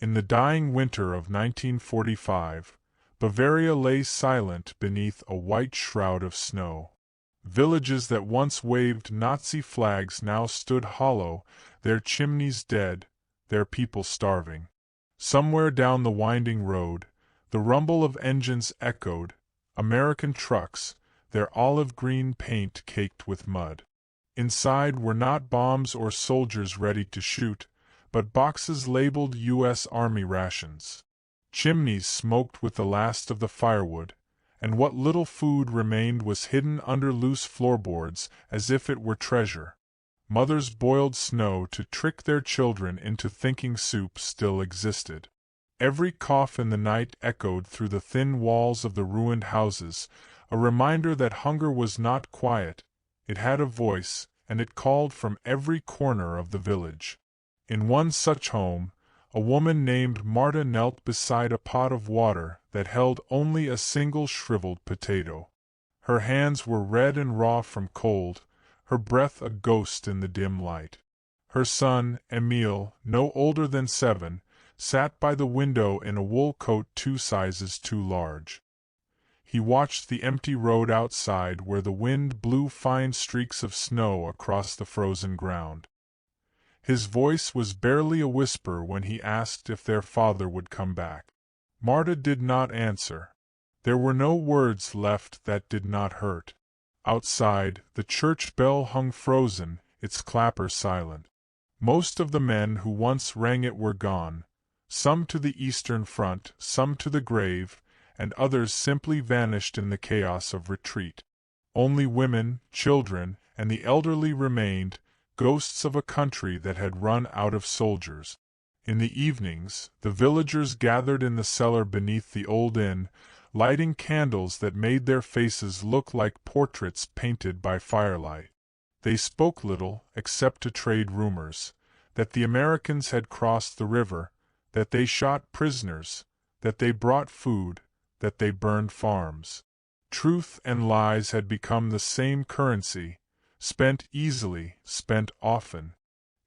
In the dying winter of 1945, Bavaria lay silent beneath a white shroud of snow. Villages that once waved Nazi flags now stood hollow, their chimneys dead, their people starving. Somewhere down the winding road, the rumble of engines echoed, American trucks, their olive-green paint caked with mud. Inside were not bombs or soldiers ready to shoot, but boxes labeled U.S. Army rations. Chimneys smoked with the last of the firewood, and what little food remained was hidden under loose floorboards as if it were treasure. Mothers boiled snow to trick their children into thinking soup still existed. Every cough in the night echoed through the thin walls of the ruined houses, a reminder that hunger was not quiet, it had a voice, and it called from every corner of the village. In one such home, a woman named Marta knelt beside a pot of water that held only a single shriveled potato. Her hands were red and raw from cold, her breath a ghost in the dim light. Her son, Emile, no older than 7, sat by the window in a wool coat 2 sizes too large. He watched the empty road outside where the wind blew fine streaks of snow across the frozen ground. His voice was barely a whisper when he asked if their father would come back. Marta did not answer. There were no words left that did not hurt. Outside, the church bell hung frozen, its clapper silent. Most of the men who once rang it were gone, some to the Eastern Front, some to the grave, and others simply vanished in the chaos of retreat. Only women, children, and the elderly remained, ghosts of a country that had run out of soldiers. In the evenings, the villagers gathered in the cellar beneath the old inn, lighting candles that made their faces look like portraits painted by firelight. They spoke little, except to trade rumors, that the Americans had crossed the river, that they shot prisoners, that they brought food, that they burned farms. Truth and lies had become the same currency, spent easily, spent often.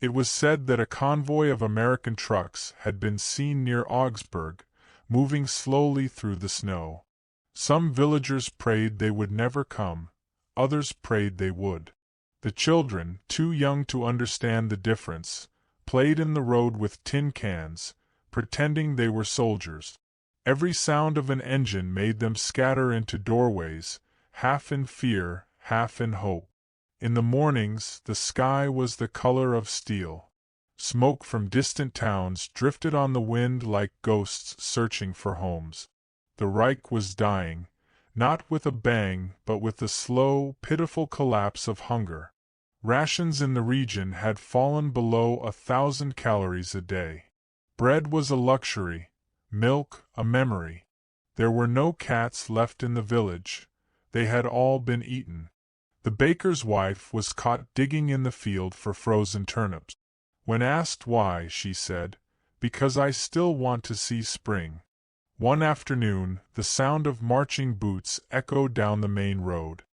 It was said that a convoy of American trucks had been seen near Augsburg, moving slowly through the snow. Some villagers prayed they would never come, others prayed they would. The children, too young to understand the difference, played in the road with tin cans, pretending they were soldiers. Every sound of an engine made them scatter into doorways, half in fear, half in hope. In the mornings, the sky was the color of steel. Smoke from distant towns drifted on the wind like ghosts searching for homes. The Reich was dying, not with a bang but with the slow, pitiful collapse of hunger. Rations in the region had fallen below 1,000 calories a day. Bread was a luxury, milk a memory. There were no cats left in the village, they had all been eaten. The baker's wife was caught digging in the field for frozen turnips. When asked why, she said, "Because I still want to see spring." One afternoon, the sound of marching boots echoed down the main road.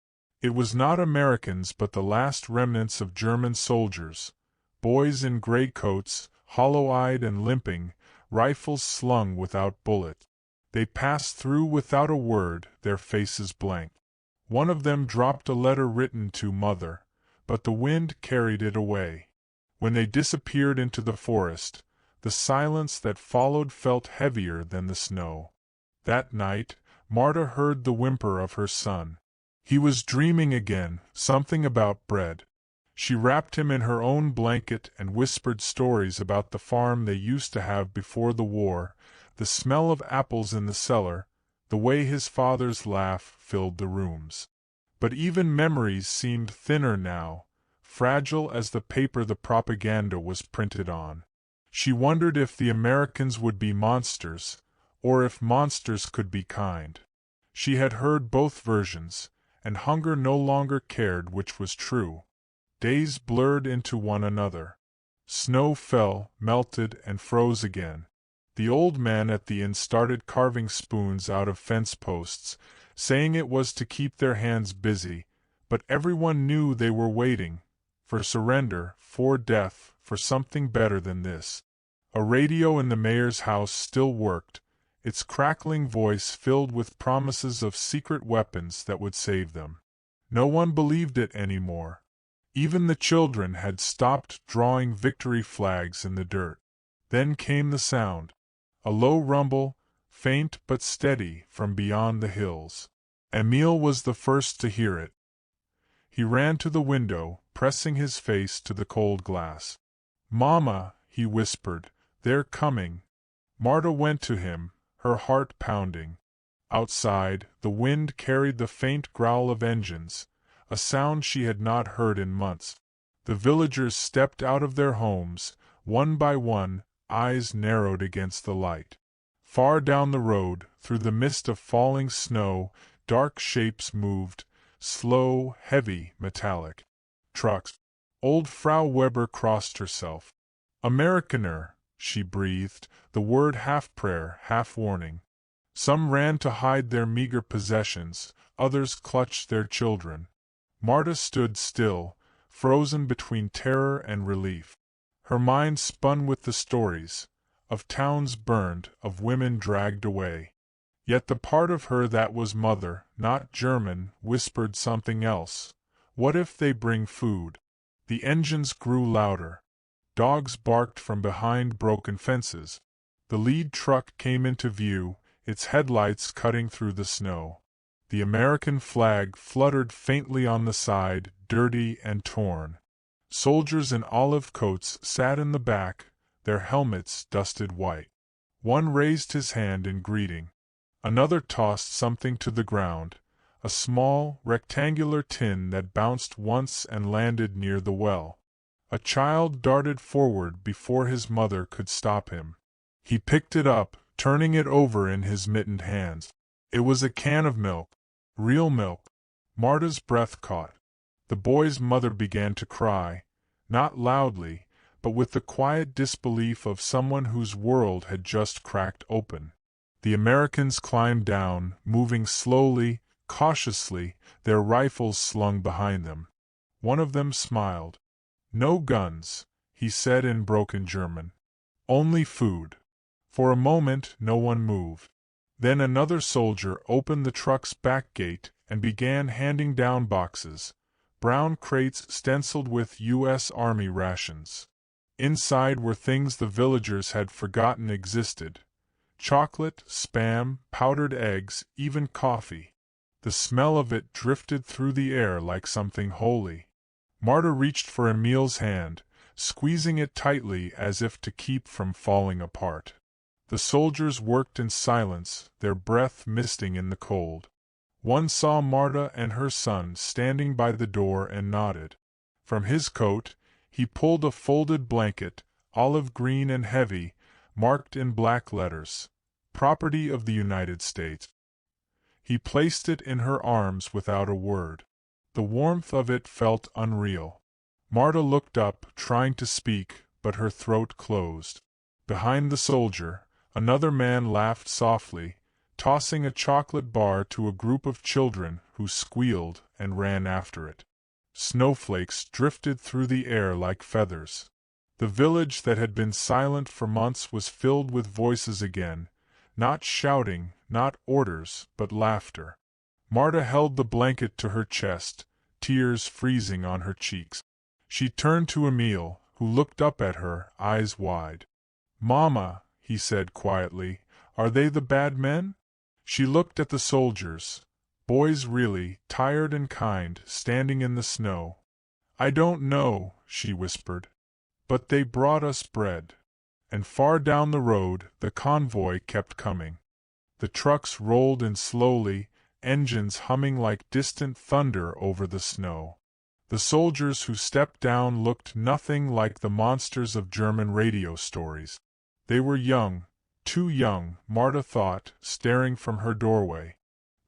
It was not Americans but the last remnants of German soldiers, boys in gray coats, hollow-eyed and limping, rifles slung without bullet. They passed through without a word, their faces blank. One of them dropped a letter written to Mother, but the wind carried it away. When they disappeared into the forest, the silence that followed felt heavier than the snow. That night, Marta heard the whimper of her son. He was dreaming again, something about bread. She wrapped him in her own blanket and whispered stories about the farm they used to have before the war, the smell of apples in the cellar, the way his father's laugh filled the rooms. But even memories seemed thinner now, fragile as the paper the propaganda was printed on. She wondered if the Americans would be monsters, or if monsters could be kind. She had heard both versions, and hunger no longer cared which was true. Days blurred into one another. Snow fell, melted, and froze again. The old man at the inn started carving spoons out of fence posts, saying it was to keep their hands busy, but everyone knew they were waiting, for surrender, for death, for something better than this. A radio in the mayor's house still worked, its crackling voice filled with promises of secret weapons that would save them. No one believed it anymore. Even the children had stopped drawing victory flags in the dirt. Then came the sound. A low rumble, faint but steady, from beyond the hills. Emil was the first to hear it. He ran to the window, pressing his face to the cold glass. "Mama," he whispered, "they're coming." Marta went to him, her heart pounding. Outside, the wind carried the faint growl of engines, a sound she had not heard in months. The villagers stepped out of their homes, one by one, eyes narrowed against the light. Far down the road, through the mist of falling snow, dark shapes moved, slow, heavy, metallic. Trucks. Old Frau Weber crossed herself. "Amerikaner," she breathed, the word half prayer, half warning. Some ran to hide their meager possessions, others clutched their children. Marta stood still, frozen between terror and relief. Her mind spun with the stories, of towns burned, of women dragged away. Yet the part of her that was mother, not German, whispered something else. What if they bring food? The engines grew louder. Dogs barked from behind broken fences. The lead truck came into view, its headlights cutting through the snow. The American flag fluttered faintly on the side, dirty and torn. Soldiers in olive coats sat in the back, their helmets dusted white. One raised his hand in greeting. Another tossed something to the ground, a small, rectangular tin that bounced once and landed near the well. A child darted forward before his mother could stop him. He picked it up, turning it over in his mittened hands. It was a can of milk. Real milk. Marta's breath caught. The boy's mother began to cry, not loudly, but with the quiet disbelief of someone whose world had just cracked open. The Americans climbed down, moving slowly, cautiously, their rifles slung behind them. One of them smiled. "No guns," he said in broken German. "Only food." For a moment no one moved. Then another soldier opened the truck's back gate and began handing down boxes, brown crates stenciled with U.S. Army rations. Inside were things the villagers had forgotten existed: chocolate, spam, powdered eggs, even coffee. The smell of it drifted through the air like something holy. Marta reached for Emil's hand, squeezing it tightly as if to keep from falling apart. The soldiers worked in silence, their breath misting in the cold. One saw Marta and her son standing by the door and nodded. From his coat, he pulled a folded blanket, olive green and heavy, marked in black letters, "Property of the United States." He placed it in her arms without a word. The warmth of it felt unreal. Marta looked up, trying to speak, but her throat closed. Behind the soldier, another man laughed softly, tossing a chocolate bar to a group of children who squealed and ran after it. Snowflakes drifted through the air like feathers. The village that had been silent for months was filled with voices again, not shouting, not orders, but laughter. Marta held the blanket to her chest, tears freezing on her cheeks. She turned to Emil, who looked up at her, eyes wide. "Mama," he said quietly, "are they the bad men?" She looked at the soldiers, boys really, tired and kind, standing in the snow. "I don't know," she whispered. "But they brought us bread." And far down the road, the convoy kept coming. The trucks rolled in slowly, engines humming like distant thunder over the snow. The soldiers who stepped down looked nothing like the monsters of German radio stories. They were young, too young, Marta thought, staring from her doorway.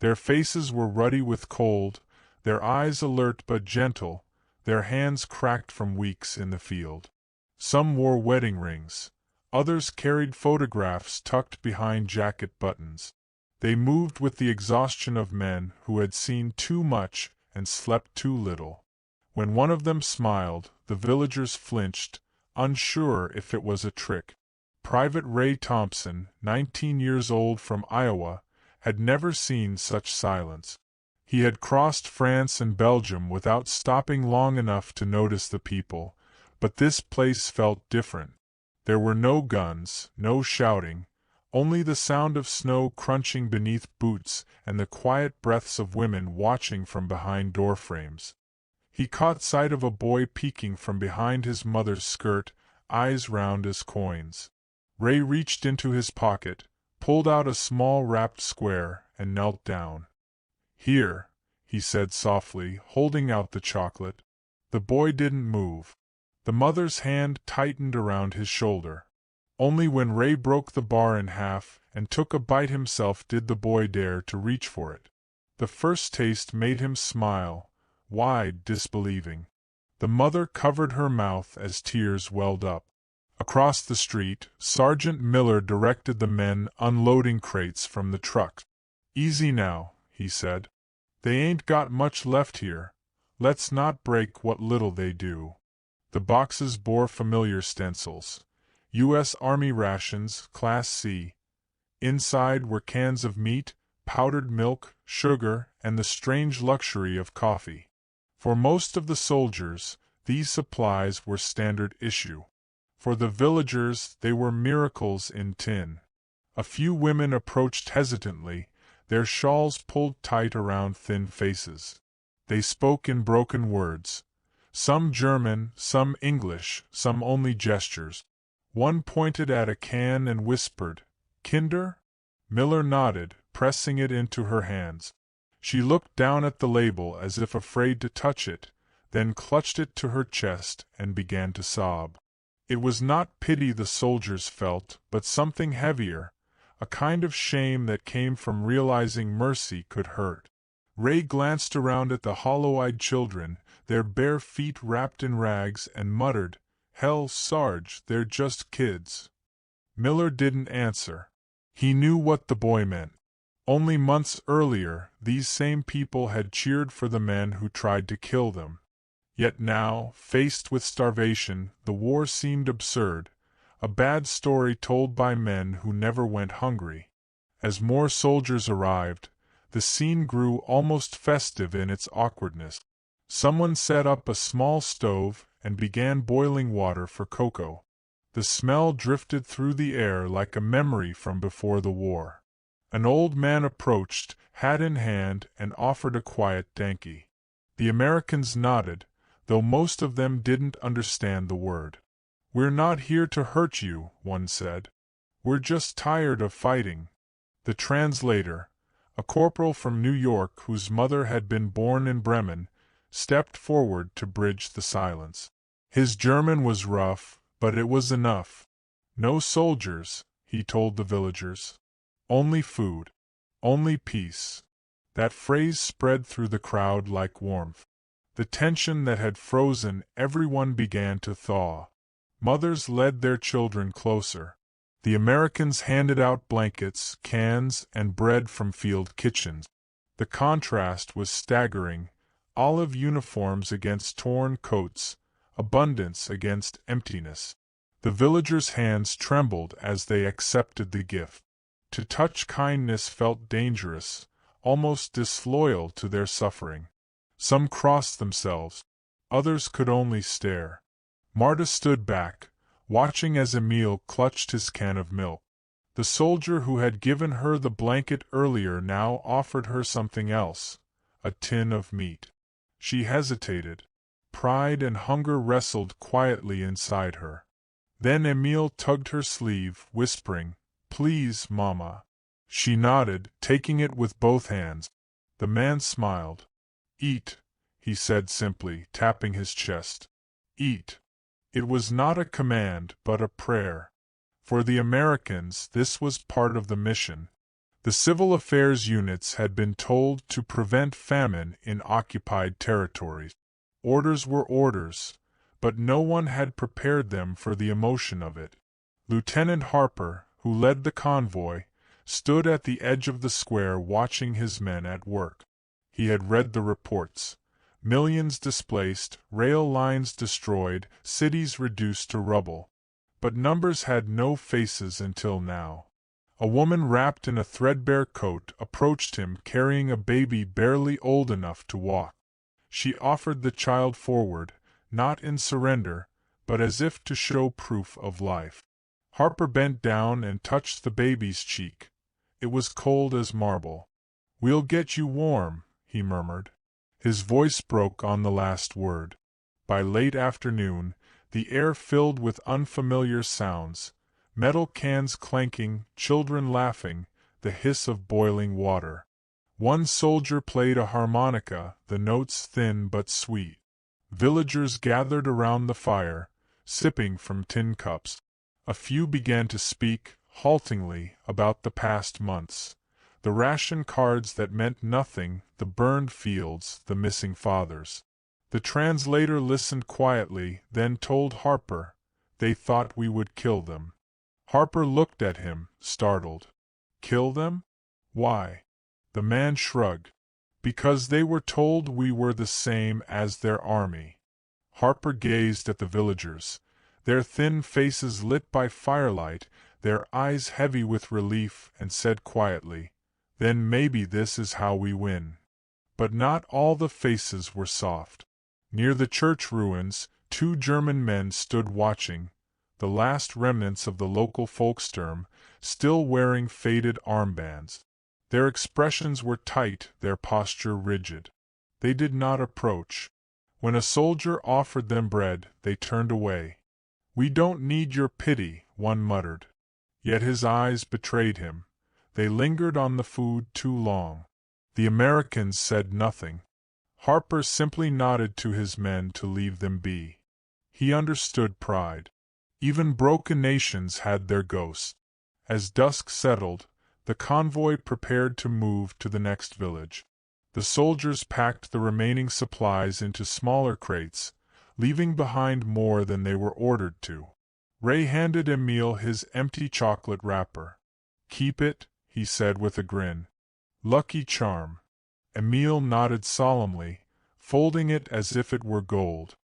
Their faces were ruddy with cold, their eyes alert but gentle, their hands cracked from weeks in the field. Some wore wedding rings. Others carried photographs tucked behind jacket buttons. They moved with the exhaustion of men who had seen too much and slept too little. When one of them smiled, the villagers flinched, unsure if it was a trick. Private Ray Thompson, 19 years old from Iowa, had never seen such silence. He had crossed France and Belgium without stopping long enough to notice the people, but this place felt different. There were no guns, no shouting, only the sound of snow crunching beneath boots and the quiet breaths of women watching from behind doorframes. He caught sight of a boy peeking from behind his mother's skirt, eyes round as coins. Ray reached into his pocket, pulled out a small wrapped square, and knelt down. "Here," he said softly, holding out the chocolate. The boy didn't move. The mother's hand tightened around his shoulder. Only when Ray broke the bar in half and took a bite himself did the boy dare to reach for it. The first taste made him smile, wide, disbelieving. The mother covered her mouth as tears welled up. Across the street, Sergeant Miller directed the men unloading crates from the truck. "Easy now," he said. "They ain't got much left here. Let's not break what little they do." The boxes bore familiar stencils. U.S. Army rations, Class C. Inside were cans of meat, powdered milk, sugar, and the strange luxury of coffee. For most of the soldiers, these supplies were standard issue. For the villagers, they were miracles in tin. A few women approached hesitantly, their shawls pulled tight around thin faces. They spoke in broken words. Some German, some English, some only gestures. One pointed at a can and whispered, "Kinder?" Miller nodded, pressing it into her hands. She looked down at the label as if afraid to touch it, then clutched it to her chest and began to sob. It was not pity the soldiers felt, but something heavier, a kind of shame that came from realizing mercy could hurt. Ray glanced around at the hollow-eyed children, their bare feet wrapped in rags, and muttered, "Hell, Sarge, they're just kids." Miller didn't answer. He knew what the boy meant. Only months earlier, these same people had cheered for the men who tried to kill them. Yet now, faced with starvation, the war seemed absurd, a bad story told by men who never went hungry. As more soldiers arrived, the scene grew almost festive in its awkwardness. Someone set up a small stove and began boiling water for cocoa. The smell drifted through the air like a memory from before the war. An old man approached, hat in hand, and offered a quiet "Danke." The Americans nodded, though most of them didn't understand the word. "We're not here to hurt you," one said. "We're just tired of fighting." The translator, a corporal from New York whose mother had been born in Bremen, stepped forward to bridge the silence. His German was rough, but it was enough. "No soldiers," he told the villagers. "Only food. Only peace." That phrase spread through the crowd like warmth. The tension that had frozen everyone began to thaw. Mothers led their children closer. The Americans handed out blankets, cans, and bread from field kitchens. The contrast was staggering. Olive uniforms against torn coats, abundance against emptiness. The villagers' hands trembled as they accepted the gift. To touch kindness felt dangerous, almost disloyal to their suffering. Some crossed themselves. Others could only stare. Marta stood back, watching as Emil clutched his can of milk. The soldier who had given her the blanket earlier now offered her something else, a tin of meat. She hesitated. Pride and hunger wrestled quietly inside her. Then Emil tugged her sleeve, whispering, "Please, Mama." She nodded, taking it with both hands. The man smiled. "Eat," he said simply, tapping his chest. "Eat." It was not a command, but a prayer. For the Americans, this was part of the mission. The civil affairs units had been told to prevent famine in occupied territories. Orders were orders, but no one had prepared them for the emotion of it. Lieutenant Harper, who led the convoy, stood at the edge of the square watching his men at work. He had read the reports. Millions displaced, rail lines destroyed, cities reduced to rubble. But numbers had no faces until now. A woman wrapped in a threadbare coat approached him carrying a baby barely old enough to walk. She offered the child forward, not in surrender, but as if to show proof of life. Harper bent down and touched the baby's cheek. It was cold as marble. "We'll get you warm," he murmured. His voice broke on the last word. By late afternoon, the air filled with unfamiliar sounds, metal cans clanking, children laughing, the hiss of boiling water. One soldier played a harmonica, the notes thin but sweet. Villagers gathered around the fire, sipping from tin cups. A few began to speak, haltingly, about the past months. The ration cards that meant nothing, the burned fields, the missing fathers. The translator listened quietly, then told Harper, "They thought we would kill them." Harper looked at him, startled. "Kill them? Why?" The man shrugged. "Because they were told we were the same as their army." Harper gazed at the villagers, their thin faces lit by firelight, their eyes heavy with relief, and said quietly, "Then maybe this is how we win." But not all the faces were soft. Near the church ruins, 2 German men stood watching, the last remnants of the local Volkssturm, still wearing faded armbands. Their expressions were tight, their posture rigid. They did not approach. When a soldier offered them bread, they turned away. "We don't need your pity," one muttered. Yet his eyes betrayed him. They lingered on the food too long. The Americans said nothing. Harper simply nodded to his men to leave them be. He understood pride. Even broken nations had their ghosts. As dusk settled, the convoy prepared to move to the next village. The soldiers packed the remaining supplies into smaller crates, leaving behind more than they were ordered to. Ray handed Emile his empty chocolate wrapper. "Keep it," he said with a grin. "Lucky charm." Emile nodded solemnly, folding it as if it were gold.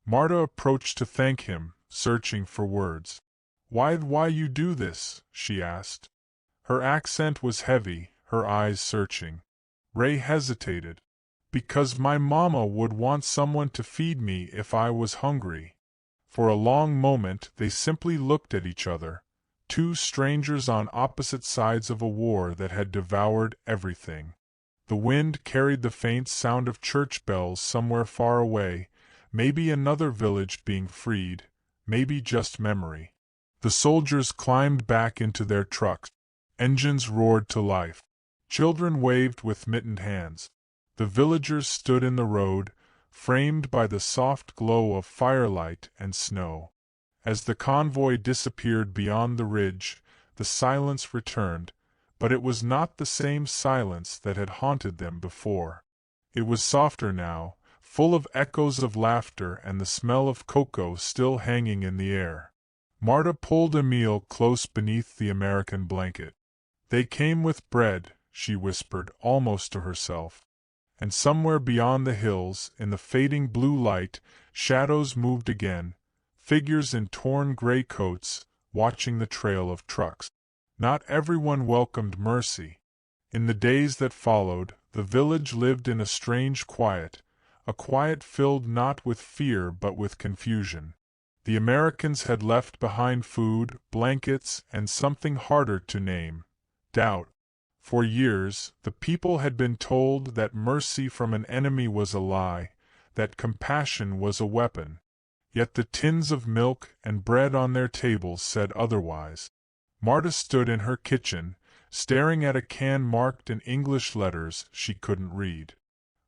Marta approached to thank him, searching for words. Why you do this?" she asked. Her accent was heavy, her eyes searching. Ray hesitated. "Because my mama would want someone to feed me if I was hungry." For a long moment they simply looked at each other, 2 strangers on opposite sides of a war that had devoured everything. The wind carried the faint sound of church bells somewhere far away, maybe another village being freed, maybe just memory. The soldiers climbed back into their trucks. Engines roared to life. Children waved with mittened hands. The villagers stood in the road, framed by the soft glow of firelight and snow. As the convoy disappeared beyond the ridge, the silence returned, but it was not the same silence that had haunted them before. It was softer now, full of echoes of laughter and the smell of cocoa still hanging in the air. Marta pulled Emile close beneath the American blanket. "They came with bread," she whispered almost to herself. And somewhere beyond the hills, in the fading blue light, shadows moved again, figures in torn gray coats, watching the trail of trucks. Not everyone welcomed mercy. In the days that followed, the village lived in a strange quiet, a quiet filled not with fear but with confusion. The Americans had left behind food, blankets, and something harder to name: doubt. For years, the people had been told that mercy from an enemy was a lie, that compassion was a weapon. Yet the tins of milk and bread on their tables said otherwise. Marta stood in her kitchen, staring at a can marked in English letters she couldn't read.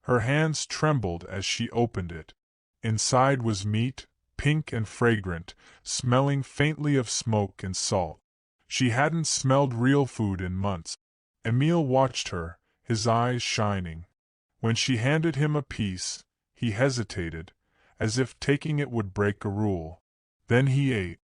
Her hands trembled as she opened it. Inside was meat, pink and fragrant, smelling faintly of smoke and salt. She hadn't smelled real food in months. Emile watched her, his eyes shining. When she handed him a piece, he hesitated, as if taking it would break a rule. Then he ate.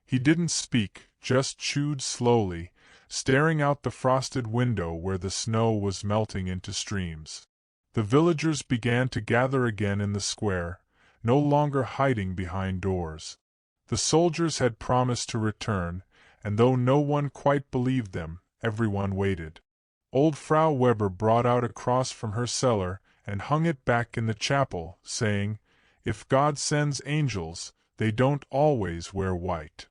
He didn't speak, just chewed slowly, staring out the frosted window where the snow was melting into streams. The villagers began to gather again in the square, no longer hiding behind doors. The soldiers had promised to return, and though no one quite believed them, everyone waited. Old Frau Weber brought out a cross from her cellar and hung it back in the chapel, saying, "If God sends angels, they don't always wear white."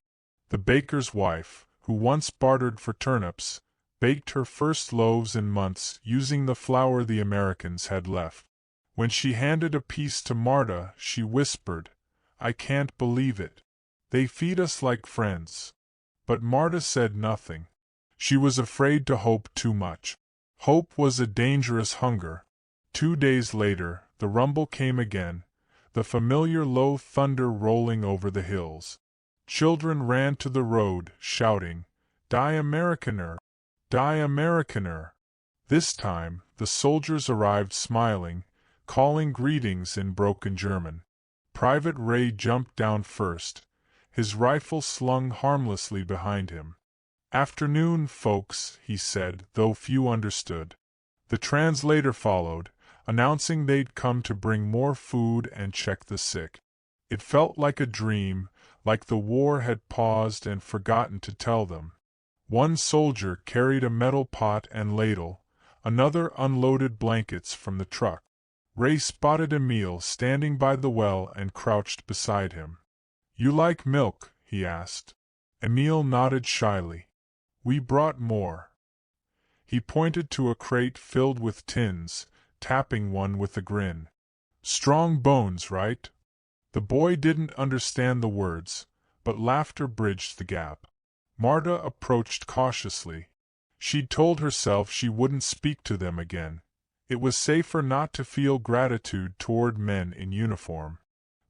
The baker's wife, who once bartered for turnips, baked her first loaves in months using the flour the Americans had left. When she handed a piece to Marta, she whispered, "I can't believe it. They feed us like friends." But Marta said nothing. She was afraid to hope too much. Hope was a dangerous hunger. 2 days later, the rumble came again, the familiar low thunder rolling over the hills. Children ran to the road, shouting, "Die Amerikaner! Die Amerikaner!" This time, the soldiers arrived smiling, calling greetings in broken German. Private Ray jumped down first, his rifle slung harmlessly behind him. "Afternoon, folks," he said, though few understood. The translator followed, announcing they'd come to bring more food and check the sick. It felt like a dream, like the war had paused and forgotten to tell them. One soldier carried a metal pot and ladle, another unloaded blankets from the truck. Ray spotted Emil standing by the well and crouched beside him. "You like milk?" he asked. Emil nodded shyly. "We brought more." He pointed to a crate filled with tins, tapping one with a grin. "Strong bones, right?" The boy didn't understand the words, but laughter bridged the gap. Marta approached cautiously. She'd told herself she wouldn't speak to them again. It was safer not to feel gratitude toward men in uniform.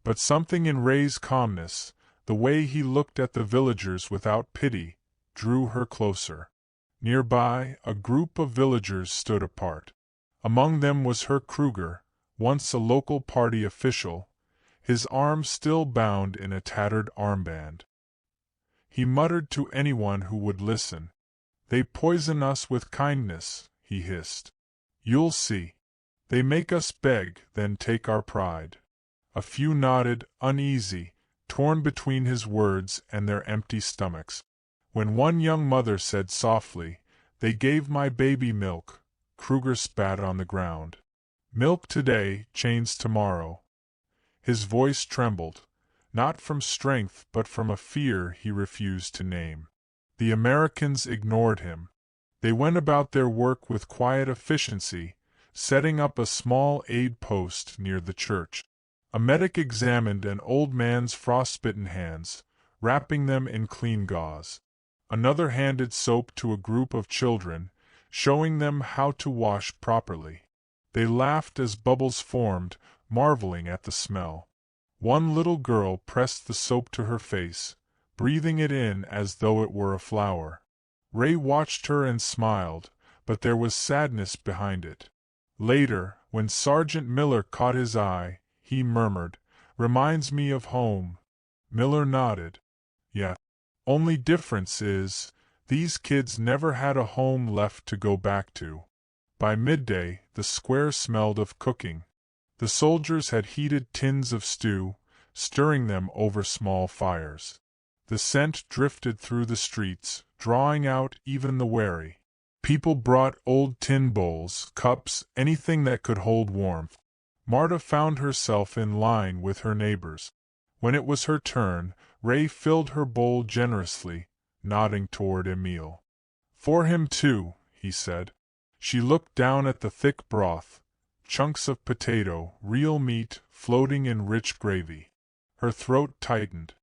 But something in Ray's calmness, the way he looked at the villagers without pity, drew her closer. Nearby, a group of villagers stood apart. Among them was Herr Kruger, once a local party official, his arm still bound in a tattered armband. He muttered to anyone who would listen. "They poison us with kindness," he hissed. "You'll see. They make us beg, then take our pride." A few nodded, uneasy, torn between his words and their empty stomachs. When one young mother said softly, "They gave my baby milk," Kruger spat on the ground. "Milk today, chains tomorrow." His voice trembled, not from strength but from a fear he refused to name. The Americans ignored him. They went about their work with quiet efficiency, setting up a small aid post near the church. A medic examined an old man's frostbitten hands, wrapping them in clean gauze. Another handed soap to a group of children, showing them how to wash properly. They laughed as bubbles formed, marveling at the smell. One little girl pressed the soap to her face, breathing it in as though it were a flower. Ray watched her and smiled, but there was sadness behind it. Later, when Sergeant Miller caught his eye, he murmured, "Reminds me of home." Miller nodded. "Yeah. Only difference is, these kids never had a home left to go back to." By midday, the square smelled of cooking. The soldiers had heated tins of stew, stirring them over small fires. The scent drifted through the streets, drawing out even the wary. People brought old tin bowls, cups, anything that could hold warmth. Marta found herself in line with her neighbors. When it was her turn, Ray filled her bowl generously, nodding toward Emil. "For him too," he said. She looked down at the thick broth, chunks of potato, real meat, floating in rich gravy. Her throat tightened.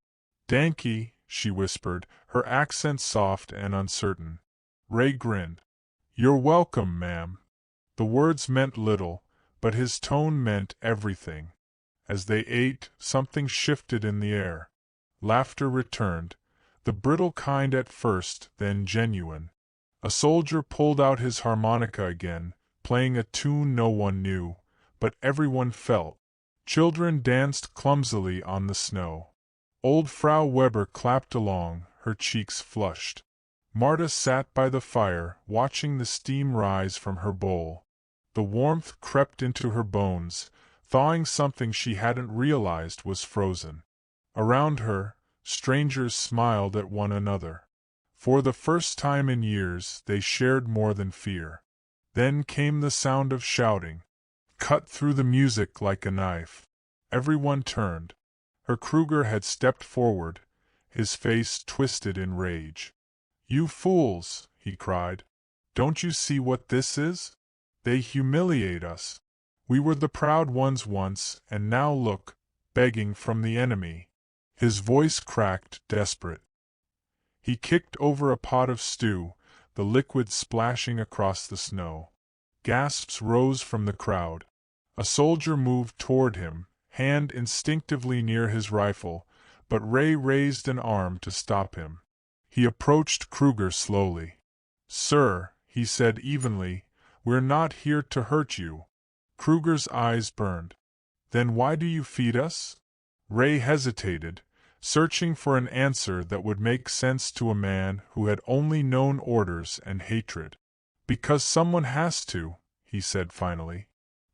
"Danke," she whispered, her accent soft and uncertain. Ray grinned. "You're welcome, ma'am." The words meant little, but his tone meant everything. As they ate, something shifted in the air. Laughter returned, the brittle kind at first, then genuine. A soldier pulled out his harmonica again, playing a tune no one knew, but everyone felt. Children danced clumsily on the snow. Old Frau Weber clapped along, her cheeks flushed. Marta sat by the fire, watching the steam rise from her bowl. The warmth crept into her bones, thawing something she hadn't realized was frozen. Around her, strangers smiled at one another. For the first time in years they shared more than fear. Then came the sound of shouting, cut through the music like a knife. Everyone turned. Herr Kruger had stepped forward, his face twisted in rage. "You fools!" he cried. "Don't you see what this is? They humiliate us. We were the proud ones once, and now look, begging from the enemy." His voice cracked, desperate. He kicked over a pot of stew, the liquid splashing across the snow. Gasps rose from the crowd. A soldier moved toward him, hand instinctively near his rifle, but Ray raised an arm to stop him. He approached Kruger slowly. "Sir," he said evenly, "we're not here to hurt you." Kruger's eyes burned. "Then why do you feed us?" Ray hesitated, searching for an answer that would make sense to a man who had only known orders and hatred. "Because someone has to," he said finally.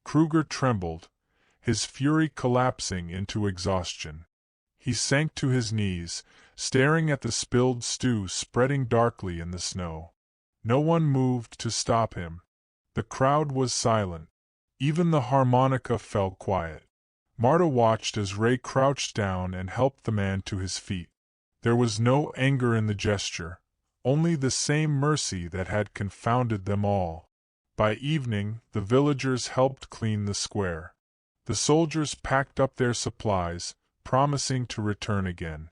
Kruger trembled, his fury collapsing into exhaustion. He sank to his knees, staring at the spilled stew spreading darkly in the snow. No one moved to stop him. The crowd was silent. Even the harmonica fell quiet. Marta watched as Ray crouched down and helped the man to his feet. There was no anger in the gesture, only the same mercy that had confounded them all. By evening, the villagers helped clean the square. The soldiers packed up their supplies, promising to return again.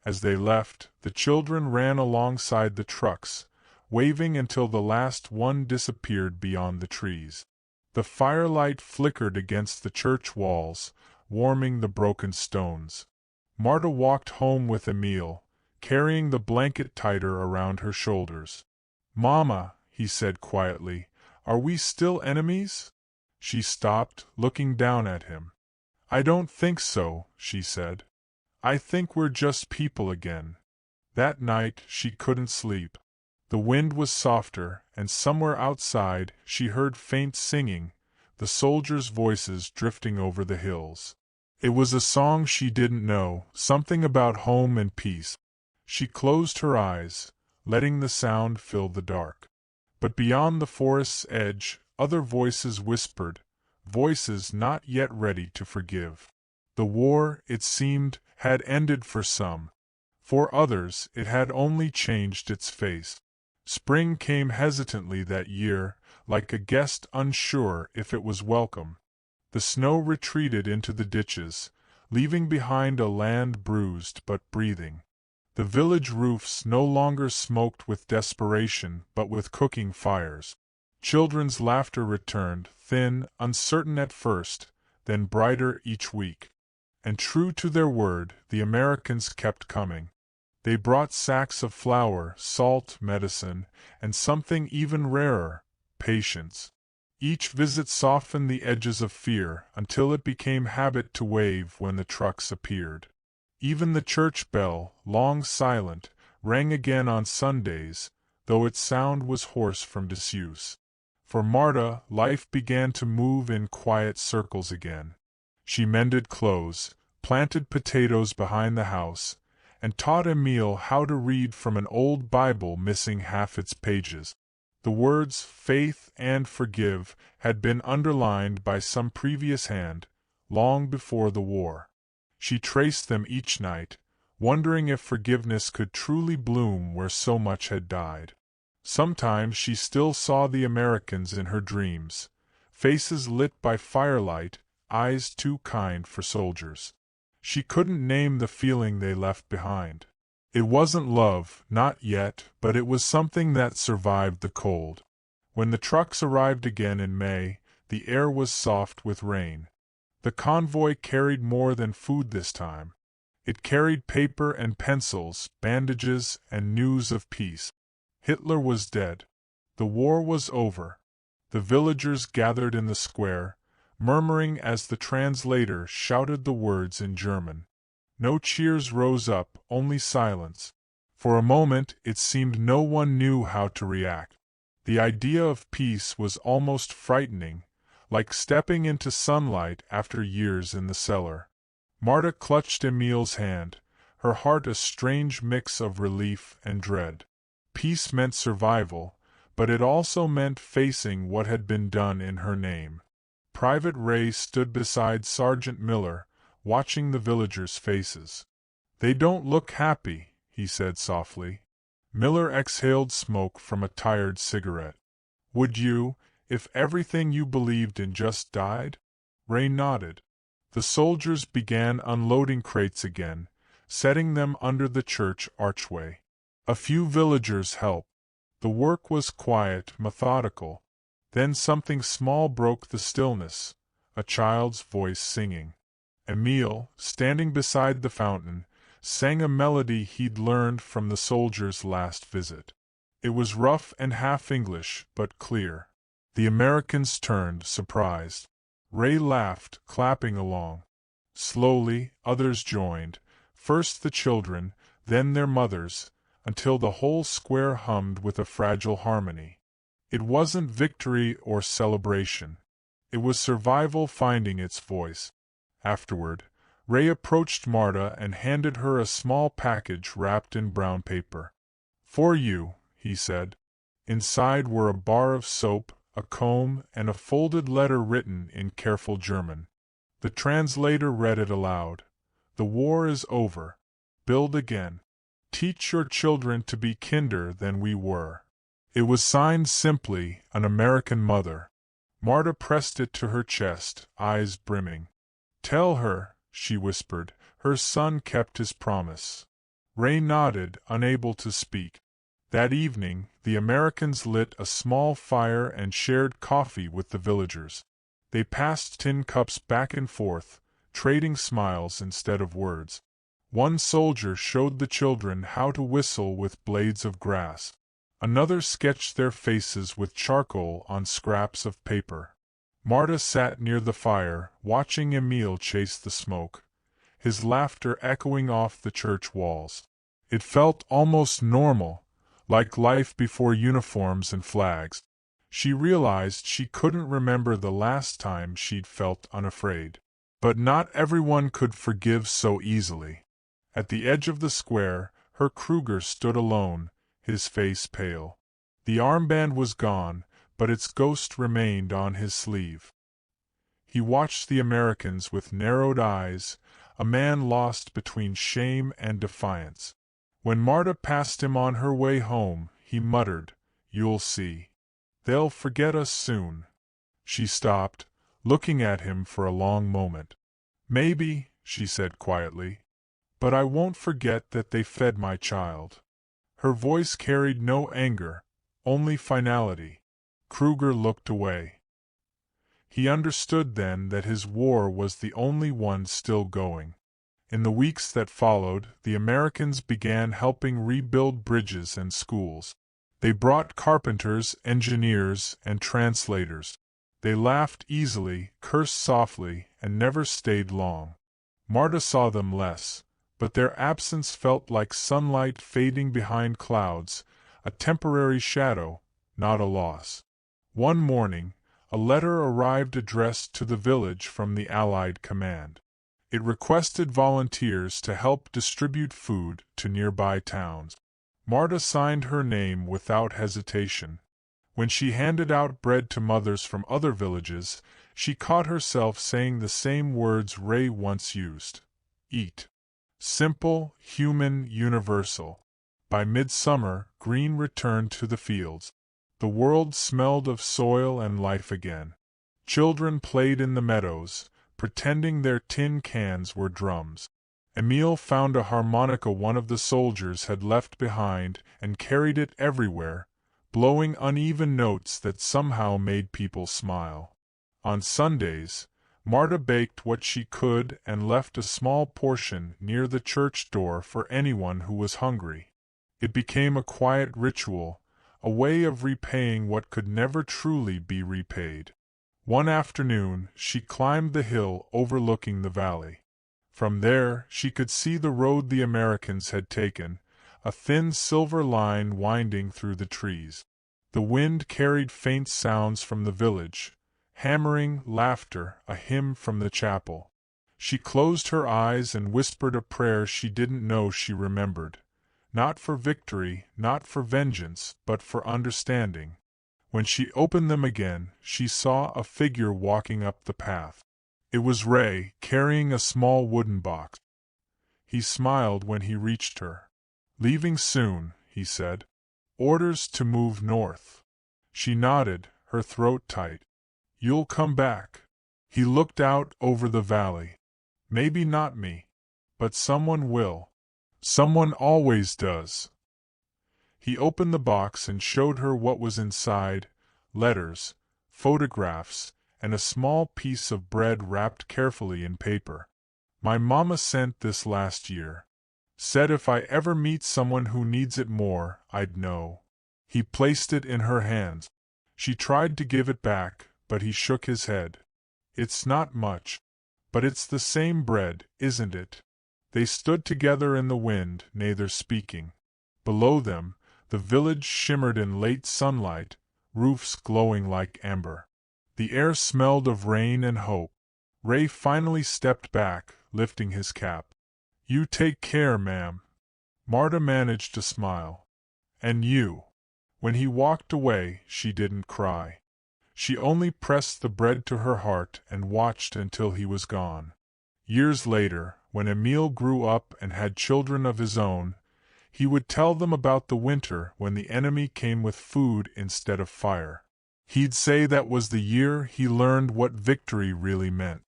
As they left, the children ran alongside the trucks, waving until the last one disappeared beyond the trees. The firelight flickered against the church walls, warming the broken stones. Marta walked home with Emil, carrying the blanket tighter around her shoulders. "Mama," he said quietly, "are we still enemies?" She stopped, looking down at him. "I don't think so," she said. "I think we're just people again." That night she couldn't sleep. The wind was softer, and somewhere outside she heard faint singing, the soldiers' voices drifting over the hills. It was a song she didn't know, something about home and peace. She closed her eyes, letting the sound fill the dark. But beyond the forest's edge, other voices whispered, voices not yet ready to forgive. The war, it seemed, had ended for some. For others, it had only changed its face. Spring came hesitantly that year, like a guest unsure if it was welcome. The snow retreated into the ditches, leaving behind a land bruised but breathing. The village roofs no longer smoked with desperation but with cooking fires. Children's laughter returned, thin, uncertain at first, then brighter each week. And true to their word, the Americans kept coming. They brought sacks of flour, salt, medicine, and something even rarer, patience. Each visit softened the edges of fear until it became habit to wave when the trucks appeared. Even the church bell, long silent, rang again on Sundays, though its sound was hoarse from disuse. For Marta, life began to move in quiet circles again. She mended clothes, planted potatoes behind the house, and taught Emil how to read from an old Bible missing half its pages. The words faith and forgive had been underlined by some previous hand, long before the war. She traced them each night, wondering if forgiveness could truly bloom where so much had died. Sometimes she still saw the Americans in her dreams, faces lit by firelight, eyes too kind for soldiers. She couldn't name the feeling they left behind. It wasn't love, not yet, but it was something that survived the cold. When the trucks arrived again in May, the air was soft with rain. The convoy carried more than food this time. It carried paper and pencils, bandages, and news of peace. Hitler was dead. The war was over. The villagers gathered in the square, murmuring as the translator shouted the words in German. No cheers rose up, only silence. For a moment it seemed no one knew how to react. The idea of peace was almost frightening, like stepping into sunlight after years in the cellar. Marta clutched Emil's hand, her heart a strange mix of relief and dread. Peace meant survival, but it also meant facing what had been done in her name. Private Ray stood beside Sergeant Miller, watching the villagers' faces. "They don't look happy," he said softly. Miller exhaled smoke from a tired cigarette. "Would you, if everything you believed in just died?" Ray nodded. The soldiers began unloading crates again, setting them under the church archway. A few villagers helped. The work was quiet, methodical. Then something small broke the stillness, a child's voice singing. Emile, standing beside the fountain, sang a melody he'd learned from the soldiers' last visit. It was rough and half English, but clear. The Americans turned, surprised. Ray laughed, clapping along. Slowly, others joined, first the children, then their mothers, until the whole square hummed with a fragile harmony. It wasn't victory or celebration. It was survival finding its voice. Afterward, Ray approached Marta and handed her a small package wrapped in brown paper. "For you," he said. Inside were a bar of soap, a comb, and a folded letter written in careful German. The translator read it aloud. "The war is over. Build again. Teach your children to be kinder than we were." It was signed simply, "An American Mother." Marta pressed it to her chest, eyes brimming. "Tell her," she whispered, "her son kept his promise." Ray nodded, unable to speak. That evening, the Americans lit a small fire and shared coffee with the villagers. They passed tin cups back and forth, trading smiles instead of words. One soldier showed the children how to whistle with blades of grass. Another sketched their faces with charcoal on scraps of paper. Marta sat near the fire, watching Emile chase the smoke, his laughter echoing off the church walls. It felt almost normal, like life before uniforms and flags. She realized she couldn't remember the last time she'd felt unafraid. But not everyone could forgive so easily. At the edge of the square, Herr Kruger stood alone, his face pale. The armband was gone, but its ghost remained on his sleeve. He watched the Americans with narrowed eyes, a man lost between shame and defiance. When Marta passed him on her way home, he muttered, "You'll see. They'll forget us soon." She stopped, looking at him for a long moment. "Maybe," she said quietly, "but I won't forget that they fed my child." Her voice carried no anger, only finality. Kruger looked away. He understood then that his war was the only one still going. In the weeks that followed, the Americans began helping rebuild bridges and schools. They brought carpenters, engineers, and translators. They laughed easily, cursed softly, and never stayed long. Marta saw them less, but their absence felt like sunlight fading behind clouds, a temporary shadow, not a loss. One morning, a letter arrived addressed to the village from the Allied command. It requested volunteers to help distribute food to nearby towns. Marta signed her name without hesitation. When she handed out bread to mothers from other villages, she caught herself saying the same words Ray once used. Eat. Simple, human, universal. By midsummer, green returned to the fields. The world smelled of soil and life again. Children played in the meadows, pretending their tin cans were drums. Emile found a harmonica one of the soldiers had left behind and carried it everywhere, blowing uneven notes that somehow made people smile. On Sundays, Marta baked what she could and left a small portion near the church door for anyone who was hungry. It became a quiet ritual, a way of repaying what could never truly be repaid. One afternoon, she climbed the hill overlooking the valley. From there, she could see the road the Americans had taken, a thin silver line winding through the trees. The wind carried faint sounds from the village, hammering, laughter, a hymn from the chapel. She closed her eyes and whispered a prayer she didn't know she remembered. Not for victory, not for vengeance, but for understanding. When she opened them again, she saw a figure walking up the path. It was Ray, carrying a small wooden box. He smiled when he reached her. "Leaving soon," he said. "Orders to move north." She nodded, her throat tight. "You'll come back." He looked out over the valley. "Maybe not me. But someone will. Someone always does." He opened the box and showed her what was inside: letters, photographs, and a small piece of bread wrapped carefully in paper. "My mama sent this last year. Said if I ever meet someone who needs it more, I'd know." He placed it in her hands. She tried to give it back, but he shook his head. "It's not much. But it's the same bread, isn't it?" They stood together in the wind, neither speaking. Below them, the village shimmered in late sunlight, roofs glowing like amber. The air smelled of rain and hope. Ray finally stepped back, lifting his cap. "You take care, ma'am." Marta managed to smile. "And you." When he walked away, she didn't cry. She only pressed the bread to her heart and watched until he was gone. Years later, when Emil grew up and had children of his own, he would tell them about the winter when the enemy came with food instead of fire. He'd say that was the year he learned what victory really meant.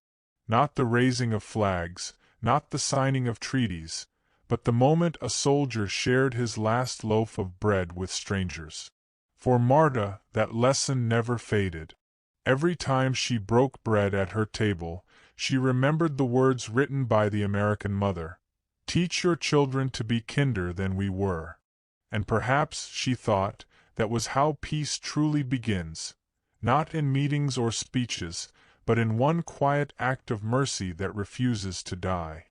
Not the raising of flags, not the signing of treaties, but the moment a soldier shared his last loaf of bread with strangers. For Marta, that lesson never faded. Every time she broke bread at her table, she remembered the words written by the American mother: "Teach your children to be kinder than we were." And perhaps, she thought, that was how peace truly begins, not in meetings or speeches, but in one quiet act of mercy that refuses to die.